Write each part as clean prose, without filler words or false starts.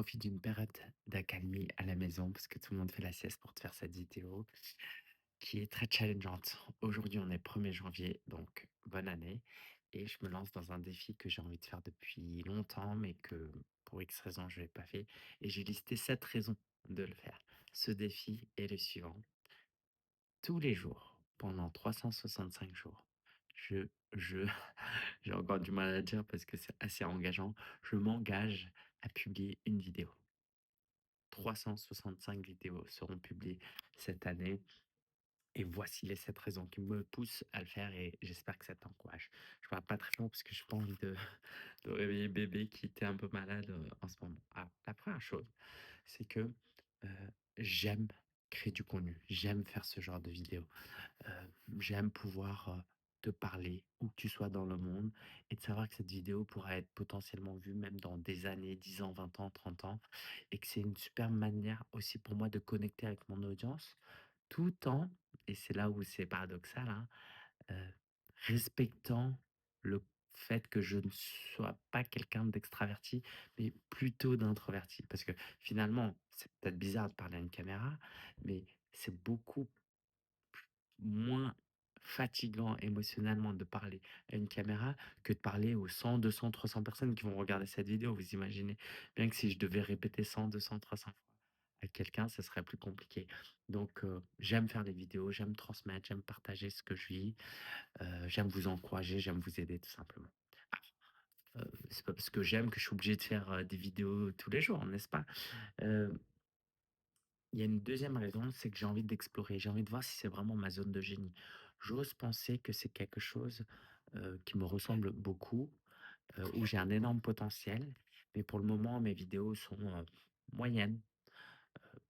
profite d'une période d'accalmie à la maison parce que tout le monde fait la sieste pour te faire cette vidéo qui est très challengeante. Aujourd'hui, on est 1er janvier, donc bonne année. Et je me lance dans un défi que j'ai envie de faire depuis longtemps, mais que pour X raisons, je ne l'ai pas fait. Et j'ai listé 7 raisons de le faire. Ce défi est le suivant. Tous les jours, pendant 365 jours, je j'ai encore du mal à dire parce que c'est assez engageant, je m'engage à publier une vidéo. 365 vidéos seront publiées cette année et voici les 7 raisons qui me poussent à le faire et j'espère que ça t'encourage. Je parle pas très fort parce que j'ai pas envie de réveiller bébé qui était un peu malade, en ce moment. Alors, la première chose, c'est que, j'aime créer du contenu, j'aime faire ce genre de vidéos. J'aime pouvoir, te parler où que tu sois dans le monde et de savoir que cette vidéo pourra être potentiellement vue même dans des années, 10 ans, 20 ans, 30 ans et que c'est une super manière aussi pour moi de connecter avec mon audience tout en et c'est là où c'est paradoxal, hein, heu, respectant le fait que je ne sois pas quelqu'un d'extraverti, mais plutôt d'introverti. Parce que finalement, c'est peut-être bizarre de parler à une caméra, mais c'est beaucoup moins fatigant émotionnellement de parler à une caméra que de parler aux 100, 200, 300 personnes qui vont regarder cette vidéo. Vous imaginez bien que si je devais répéter 100, 200, 300 fois à quelqu'un, ce serait plus compliqué. Donc, j'aime faire des vidéos, j'aime transmettre, j'aime partager ce que je vis, j'aime vous encourager, j'aime vous aider tout simplement. C'est pas parce que j'aime que je suis obligé de faire, des vidéos tous les jours, n'est-ce pas? Heu Il y a une deuxième raison, c'est que j'ai envie d'explorer, j'ai envie de voir si c'est vraiment ma zone de génie. J'ose penser que c'est quelque chose, qui me ressemble beaucoup, où j'ai un énorme potentiel, mais pour le moment, mes vidéos sont, moyennes.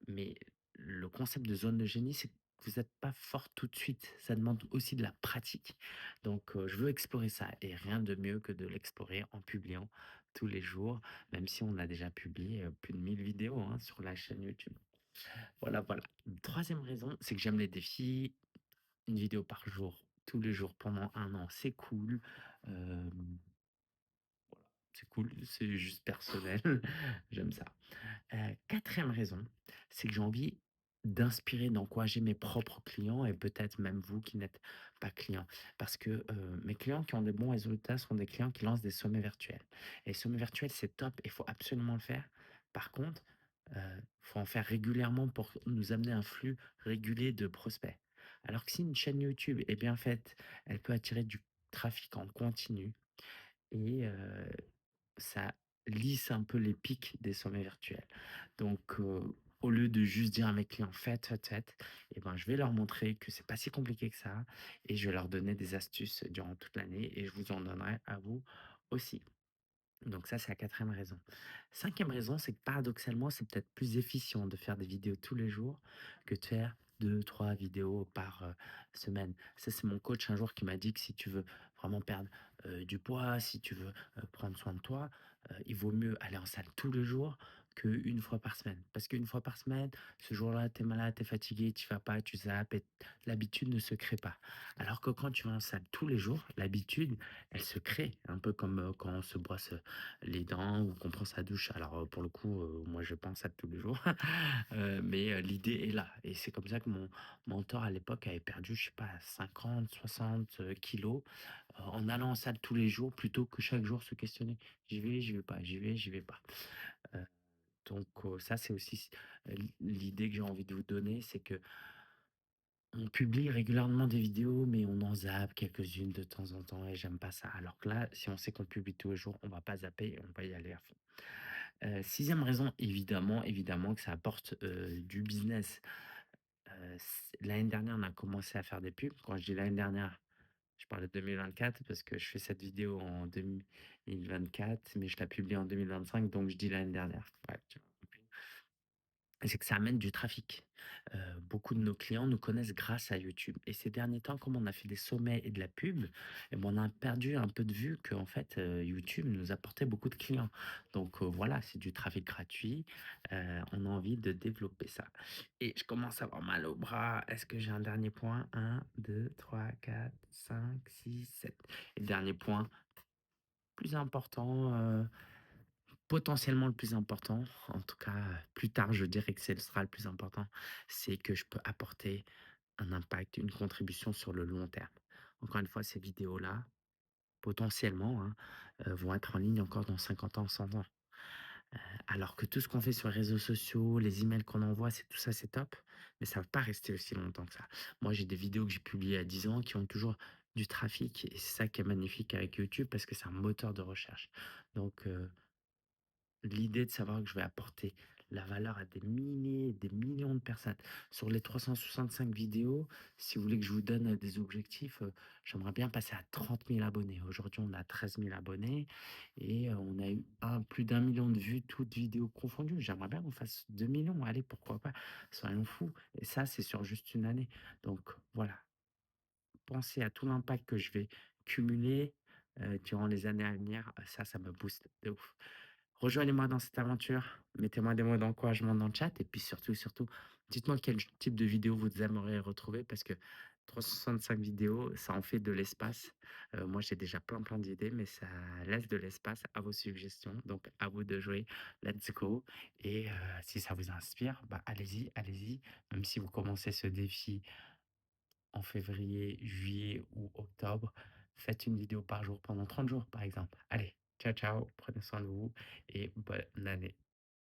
Mais le concept de zone de génie, c'est que vous êtes pas fort tout de suite, ça demande aussi de la pratique. Donc, je veux explorer ça et rien de mieux que de l'explorer en publiant tous les jours, même si on a déjà publié, plus de 1000 vidéos, hein, sur la chaîne YouTube. Voilà, voilà. Une 3e raison, c'est que j'aime les défis. Une vidéo par jour, tous les jours pendant 1 an, c'est cool. Hem, voilà, c'est cool, c'est juste personnel, j'aime ça. 4e raison, c'est que j'ai envie d'inspirer, d'encourager mes propres clients et peut-être même vous qui n'êtes pas client. Parce que, mes clients qui ont des bons résultats sont des clients qui lancent des sommets virtuels. Et les sommets virtuels, c'est top, il faut absolument le faire. Par contre, faut en faire régulièrement pour nous amener un flux régulier de prospects. Alors que si une chaîne YouTube est bien faite, elle peut attirer du trafic en continu et ça lisse un peu les pics des sommets virtuels. Donc, au lieu de juste dire à mes clients: «Faites, faites, faites», et ben, je vais leur montrer que c'est pas si compliqué que ça et je vais leur donner des astuces durant toute l'année et je vous en donnerai à vous aussi. Donc ça, c'est la 4e raison. 5e raison, c'est que paradoxalement, c'est peut-être plus efficient de faire des vidéos tous les jours que de faire 2, 3 vidéos par, semaine. Ça, c'est mon coach un jour qui m'a dit que si tu veux vraiment perdre, du poids, si tu veux, prendre soin de toi, il vaut mieux aller en salle tous les jours qu'1 fois par semaine. Parce qu'une fois par semaine, ce jour-là, tu es malade, tu es fatigué, tu vas pas, tu zappes et l'habitude ne se crée pas. Alors que quand tu vas en salle tous les jours, l'habitude, elle se crée, un peu comme, quand on se brosse, les dents ou qu'on prend sa douche. Alors, pour le coup, moi je pense à tous les jours, mais l'idée est là et c'est comme ça que mon mentor à l'époque avait perdu, je sais pas 50-60 kilogrammes, en allant en salle tous les jours plutôt que chaque jour se questionner: «J'y vais, j'y vais pas, j'y vais, j'y vais pas». Heu, donc ça c'est aussi l'idée que j'ai envie de vous donner, c'est que on publie régulièrement des vidéos, mais on en zappe quelques-unes de temps en temps et j'aime pas ça. Alors que là, si on sait qu'on publie tous les jours, on va pas zapper, on va y aller à fond. 6e raison, évidemment que ça apporte, du business. L'année dernière, on a commencé à faire des pubs. Quand je dis l'année dernière, je parle de 2024 parce que je fais cette vidéo en 2024, mais je la publie en 2025, donc je dis l'année dernière. Ouais, tu vois? C'est que ça amène du trafic. Beaucoup de nos clients nous connaissent grâce à YouTube et ces derniers temps, comme on a fait des sommets et de la pub, et ben, on a perdu un peu de vue qu'en fait, YouTube nous apportait beaucoup de clients. Donc, voilà, c'est du trafic gratuit, on a envie de développer ça et je commence à avoir mal au bras. Est-ce que j'ai un dernier point? 1, 2, 3, 4, 5, 6, 7 et dernier point, plus important, Potentiellement le plus important, en tout cas, plus tard, je dirais que ce sera le plus important, c'est que je peux apporter un impact, une contribution sur le long terme. Encore une fois, ces vidéos-là, potentiellement, hein, vont être en ligne encore dans 50 ans, 100 ans. Alors que tout ce qu'on fait sur les réseaux sociaux, les emails qu'on envoie, c'est tout ça, c'est top, mais ça va pas rester aussi longtemps que ça. Moi, j'ai des vidéos que j'ai publiées à 10 ans qui ont toujours du trafic et c'est ça qui est magnifique avec YouTube parce que c'est un moteur de recherche. Donc, l'idée de savoir que je vais apporter la valeur à des milliers, des millions de personnes. Sur les 365 vidéos, si vous voulez que je vous donne des objectifs, j'aimerais bien passer à 30 000 abonnés. Aujourd'hui, on a 13 000 abonnés et on a eu plus d'un million de vues, toutes vidéos confondues. J'aimerais bien qu'on fasse 2 millions. Allez, pourquoi pas? Soyons fous. Et ça, c'est sur juste une année. Donc voilà, pensez à tout l'impact que je vais cumuler durant les années à venir. Ça me booste de ouf. Rejoignez-moi dans cette aventure, mettez-moi des mots d'encouragement dans le chat et puis surtout, surtout, dites-moi quel type de vidéo vous aimeriez retrouver parce que 365 vidéos, ça en fait de l'espace. Moi, j'ai déjà plein, plein d'idées, mais ça laisse de l'espace à vos suggestions. Donc, à vous de jouer. Let's go. Et si ça vous inspire, bah, allez-y, allez-y. Même si vous commencez ce défi en février, juillet ou octobre, faites une vidéo par jour pendant 30 jours, par exemple. Allez, ciao, ciao, prenez soin de vous et bonne année.